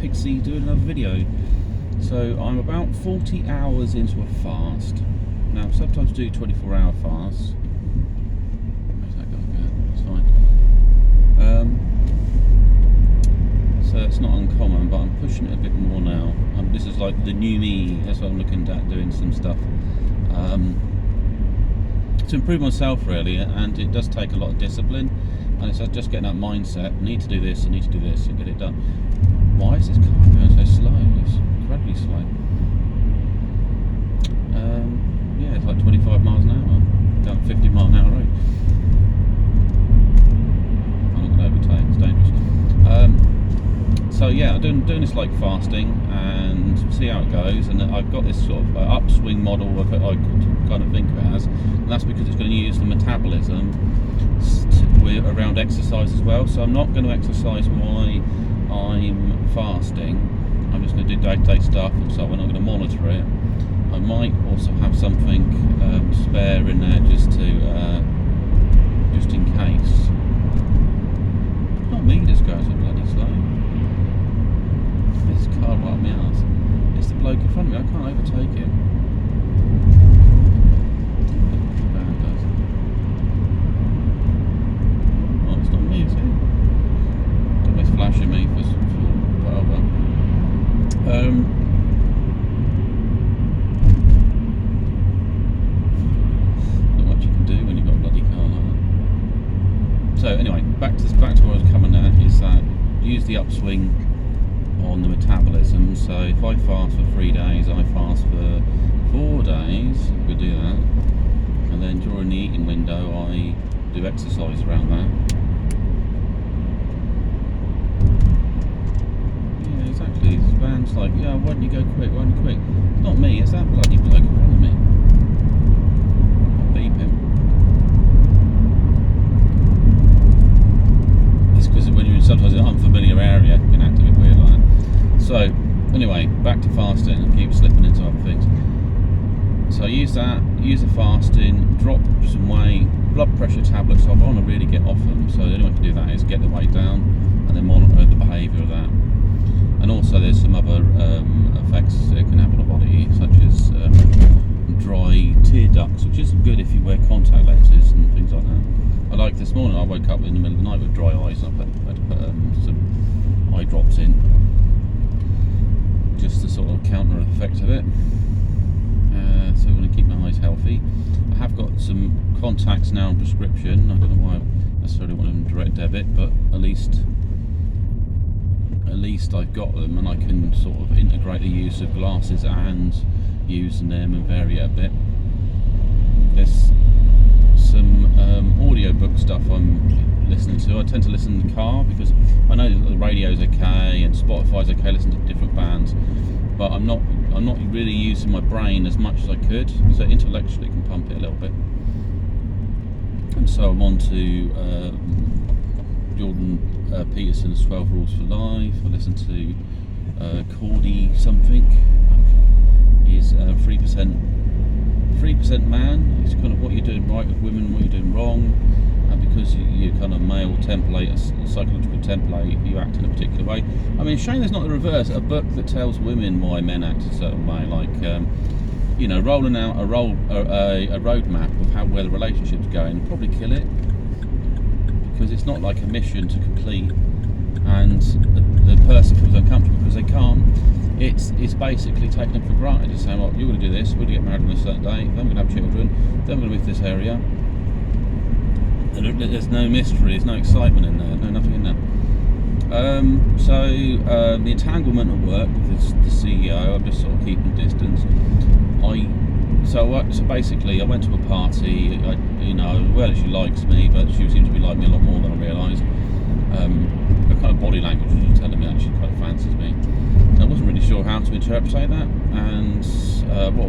Pixie doing another video. So I'm about 40 hours into a fast. Now sometimes do 24-hour fasts. Where's that going to go? It's fine. So it's not uncommon, but I'm pushing it a bit more now. This is like the new me. That's what I'm looking at, doing some stuff to improve myself really, and it does take a lot of discipline. And it's just getting that mindset. I need to do this, I need to do this, and get it done. Why is this car going so slow? It's incredibly slow. Yeah, it's like 25 miles an hour down 50 mile an hour road. I'm not going to overtake, it's dangerous. So yeah, I'm doing this like fasting and see how it goes. And I've got this sort of upswing model of it, I kind of think of it as, and that's because it's going to use the metabolism around exercise as well. So I'm not going to exercise while I'm fasting. I'm just going to do day-to-day stuff, and so I'm not going to monitor it. I might also have something spare in there just in case. It's not me that's going so bloody slow. This car right up my arse. It's the bloke in front of me. I can't overtake him. Flashing me for whatever. Not much you can do when you've got a bloody car like that. So anyway, back to where I was coming at, is that use the upswing on the metabolism. So if I fast for 3 days, I fast for 4 days. We do that, and then during the eating window, I do exercise around that. Exactly, this van's like, yeah, why don't you go quick, why don't you quick? It's not me, it's that bloody bloke in front of me. I'll beep him. It's because when you're in sometimes an unfamiliar area, you can act a bit weird like that. So, anyway, back to fasting. I keep slipping into other things. So use that, use the fasting, drop some weight, blood pressure tablets. I want to really get off them, so the only way to do that is get the weight down and then monitor the behaviour of that. And also there's some other effects it can have on the body, such as dry tear ducts, which isn't good if you wear contact lenses and things like that. I like this morning, I woke up in the middle of the night with dry eyes, and I had to put some eye drops in, just to sort of counter the effect of it. So I want to keep my eyes healthy. I have got some contacts now on prescription. I don't know why I necessarily want them direct debit, but at least I've got them, and I can sort of integrate the use of glasses and using them and vary it a bit. There's some audiobook stuff I'm listening to. I tend to listen in the car because I know that the radio's okay and Spotify's okay, listen to different bands, but I'm not really using my brain as much as I could, so intellectually I can pump it a little bit. And so I'm on to Jordan Peterson's 12 Rules for Life. I listen to Cordy something. He's 3% man. It's kind of what you're doing right with women, what you're doing wrong, and because you're kind of male template, a psychological template, you act in a particular way. I mean, shame there's not the reverse, a book that tells women why men act a certain way, like rolling out a roadmap of where the relationship's going. Probably kill it, because it's not like a mission to complete, and the person feels uncomfortable because they can't. It's basically taking them for granted. It's saying, well, you're going to do this, we're going to get married on a certain day, then we're going to have children, then we're going to move to this area. And there's no mystery, there's no excitement in there, nothing in there. The entanglement at work with the CEO, I'm just sort of keeping distance. So basically, I went to a party. Well, she likes me, but she seems to be liking me a lot more than I realised. Her kind of body language was telling me that she quite fancies me. I wasn't really sure how to interpret that, and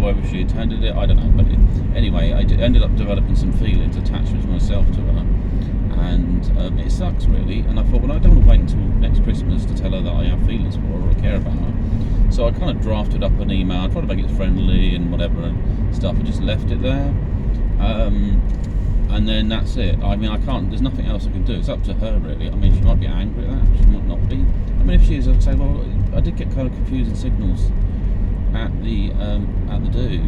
whether she intended it, I don't know. But anyway, I ended up developing some feelings, attachments myself to her, and it sucks really. And I thought, well, I don't want to wait until next Christmas to tell her that I have feelings for her or I care about her. So I kind of drafted up an email, I tried to make it friendly and whatever and stuff. I just left it there, and then that's it. I mean, I can't. There's nothing else I can do. It's up to her really. I mean, she might be angry at that. She might not be. I mean, if she is, I'd say, well, did get kind of confusing signals at the do.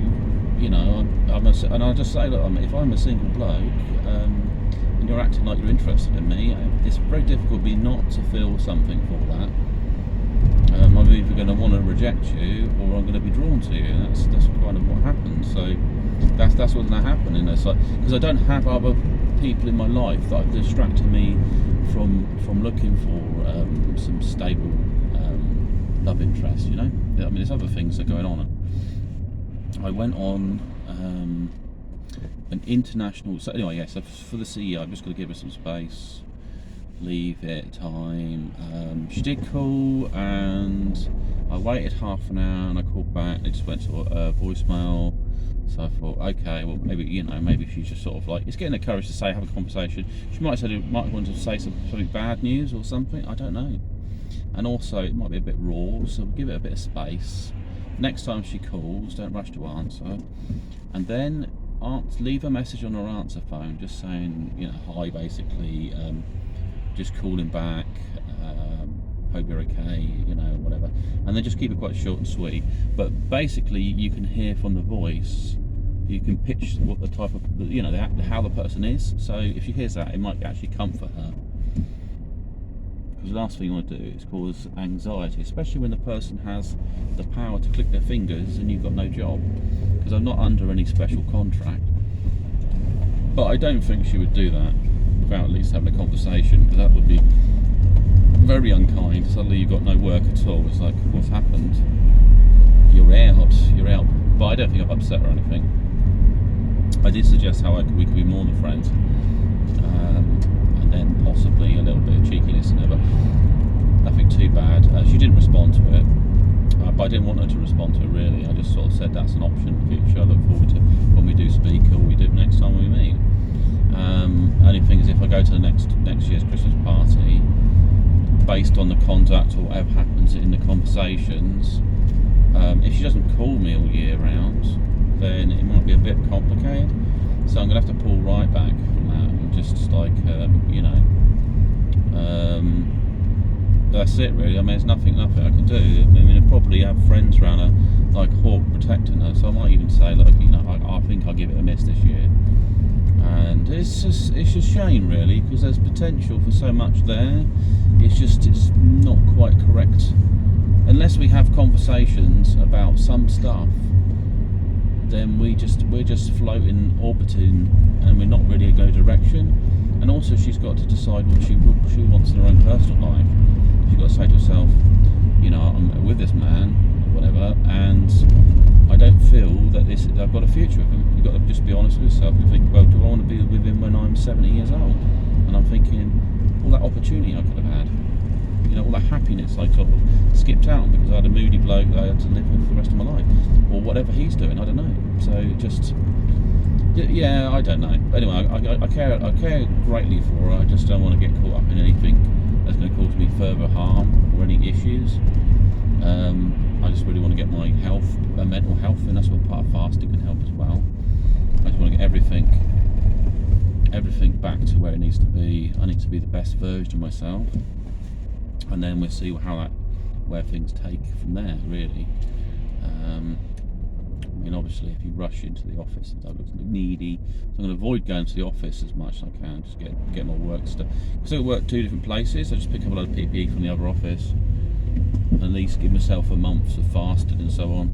You know, and I just say, look, if I'm a single bloke and you're acting like you're interested in me, it's very difficult for me not to feel something for that. I'm either going to want to reject you or I'm going to be drawn to you. And that's kind of what happens. So that's what's going to happen. You know, so because I don't have other people in my life that are distracting me from looking for some stable love interest. You know, I mean, there's other things that are going on. I went on an international. So anyway, yes. Yeah, so for the CEO, I'm just going to give her some space. Leave it time. She did call and I waited half an hour and I called back. It just went to voicemail. So I thought, okay, well maybe she's just sort of like, it's getting the courage to say, have a conversation. She might want to say something bad news or something. I don't know. And also it might be a bit raw, so give it a bit of space. Next time she calls, don't rush to answer, and then leave a message on her answer phone, just saying, you know, hi, basically. Just calling back, hope you're okay, you know, whatever, and then just keep it quite short and sweet. But basically, you can hear from the voice, you can pitch what the type of, you know, how the person is. So if she hears that, it might actually comfort her. Because the last thing you want to do is cause anxiety, especially when the person has the power to click their fingers and you've got no job. Because I'm not under any special contract, but I don't think she would do that without at least having a conversation, because that would be very unkind. Suddenly you've got no work at all. It's like, what's happened? You're out. But I don't think I've upset her or anything. I did suggest how we could be more than friends, and then possibly a little bit of cheekiness in there, but nothing too bad. She didn't respond to it, but I didn't want her to respond to it really. I just sort of said that's an option in the future. I look forward to when we do speak or we do next time we meet. Only thing is, if I go to the next year's Christmas party, based on the conduct or whatever happens in the conversations, if she doesn't call me all year round, then it might be a bit complicated. So I'm going to have to pull right back from that and just like, you know, that's it really. I mean, there's nothing I can do. I mean, I'd probably have friends around her, like hawk protecting her. So I might even say, look, you know, I think I'll give it a miss this year. And it's a shame really, because there's potential for so much there. It's not quite correct unless we have conversations about some stuff. Then we're just floating, orbiting, and we're not really going direction. And also, she's got to decide what she wants in her own personal life. She's got to say to herself, you know, I'm with this man, whatever, and I don't feel that I've got a future with him. You've got to just be honest with yourself and think, well, do I want to be with him when I'm 70 years old? And I'm thinking, all that opportunity I could have had, you know, all that happiness I sort of skipped out because I had a moody bloke that I had to live with for the rest of my life, or whatever he's doing, I don't know. So just, yeah, I don't know. Anyway, I care greatly for her. I just don't want to get caught up in anything that's going to cause me further harm or any issues. I just really want to get my health, mental health, and that's what part of fasting can help as well. I just want to get everything back to where it needs to be. I need to be the best version of myself, and then we'll see where things take from there. Really, I mean, obviously, if you rush into the office and start looking needy, so I'm going to avoid going to the office as much as I can. Just get my work stuff. Because I work 2 different places, I just pick up a lot of PPE from the other office. At least give myself a month of fasting and so on.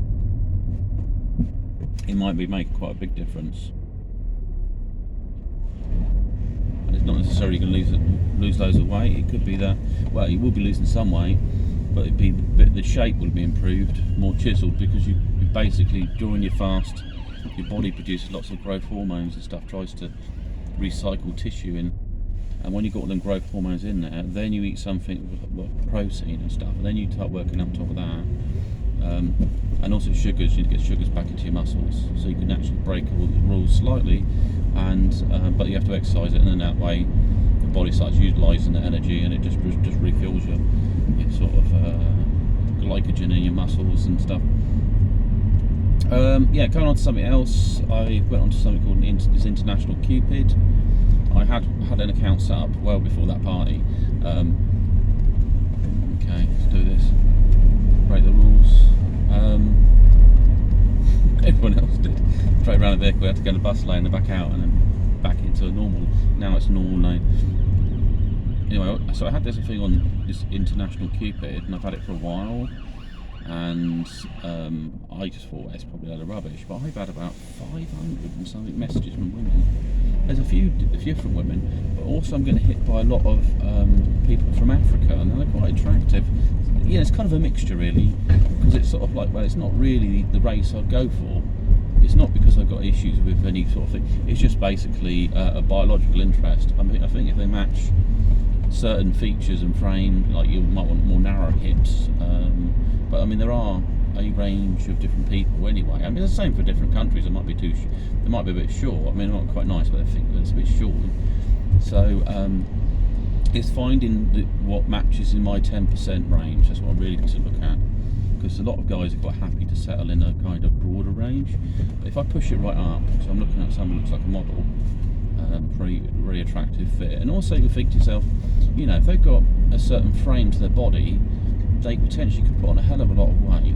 It might make quite a big difference. And it's not necessarily going to lose loads of weight. It could be that, well, you will be losing some weight, but the shape will be improved, more chiseled, because you basically, during your fast, your body produces lots of growth hormones and stuff, tries to recycle tissue in. And when you've got all them growth hormones in there, then you eat something with protein and stuff, and then you start working on top of that. And also sugars, you need to get sugars back into your muscles, so you can actually break all the rules slightly, and but you have to exercise it, and then that way the body starts utilising the energy, and it just refuels your sort of glycogen in your muscles and stuff. Yeah, going on to something else, I went on to something called this International Cupid. I had an account set up well before that party. Okay, let's do this. vehicle. I had to go to the bus lane and back out and then back into a normal. Now it's a normal lane. Anyway, so I had this thing on this International Cupid, and I've had it for a while. And I just thought it's probably a load of rubbish, but I've had about 500 and something messages from women. There's a few from women, but also I'm getting hit by a lot of people from Africa, and they're quite attractive. Yeah, it's kind of a mixture really, because it's sort of like, well, it's not really the race I'd go for. It's not because I've got issues with any sort of thing. It's just basically a biological interest. I think if they match certain features and frame, like you might want more narrow hips. But I mean, there are a range of different people anyway. I mean, it's the same for different countries. It might be they might be a bit short. I mean, they're not quite nice, but I think it's a bit short. So it's finding what matches in my 10% range. That's what I really need to look at, because a lot of guys are quite happy to settle in a kind of broader range. But if I push it right up, so I'm looking at someone who looks like a model, very attractive fit, and also you think to yourself, you know, if they've got a certain frame to their body, they potentially could put on a hell of a lot of weight,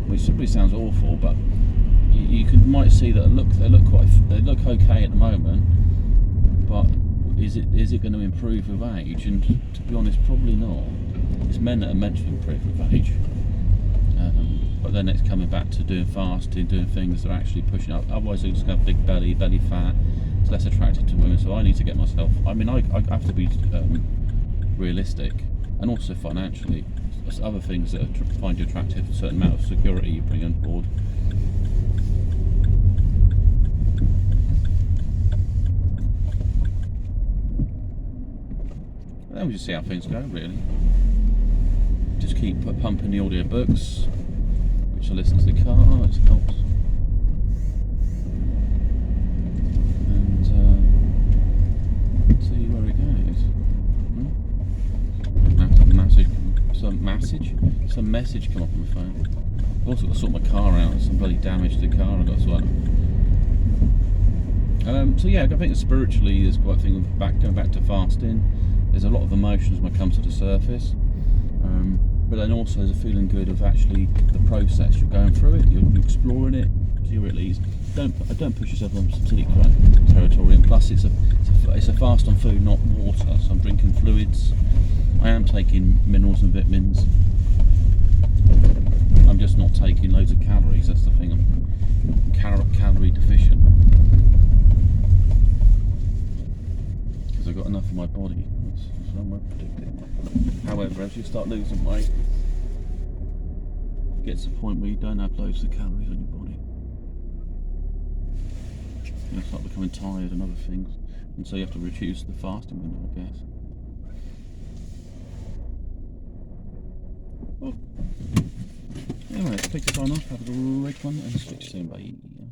which simply sounds awful, but you might see that they look okay at the moment, but is it going to improve with age? And to be honest, probably not. It's men that are meant to improve with age, but then it's coming back to doing fasting, doing things that are actually pushing up. Otherwise, they're just going to have big belly fat. It's less attractive to women, so I need to get myself. I mean, I have to be realistic. And also financially, there's other things that find you attractive, a certain amount of security you bring on board. And then we just see how things go, really. Just keep pumping the audio books, which I listen to the car, it helps. And see where it goes. Some message come up on my phone. I've also got to sort my car out. Some bloody damage to the car I've got to sort out. So yeah, I think spiritually there's quite a thing of going back to fasting. There's a lot of emotions when it comes to the surface, but then also there's a feeling good of actually the process. You're going through it, you're exploring it, so you're at least don't push yourself on some silly territory. And plus, it's a fast on food, not water. So I'm drinking fluids. I am taking minerals and vitamins. I'm just not taking loads of calories. That's the thing. I'm calorie deficient because I've got enough in my body. It's somewhere predicted. However, as you start losing weight, it gets to the point where you don't have loads of calories on your body. You start becoming tired and other things, and so you have to reduce the fasting window, I guess. Well, anyway, take your time off, have a great one, and speak to you soon, bye.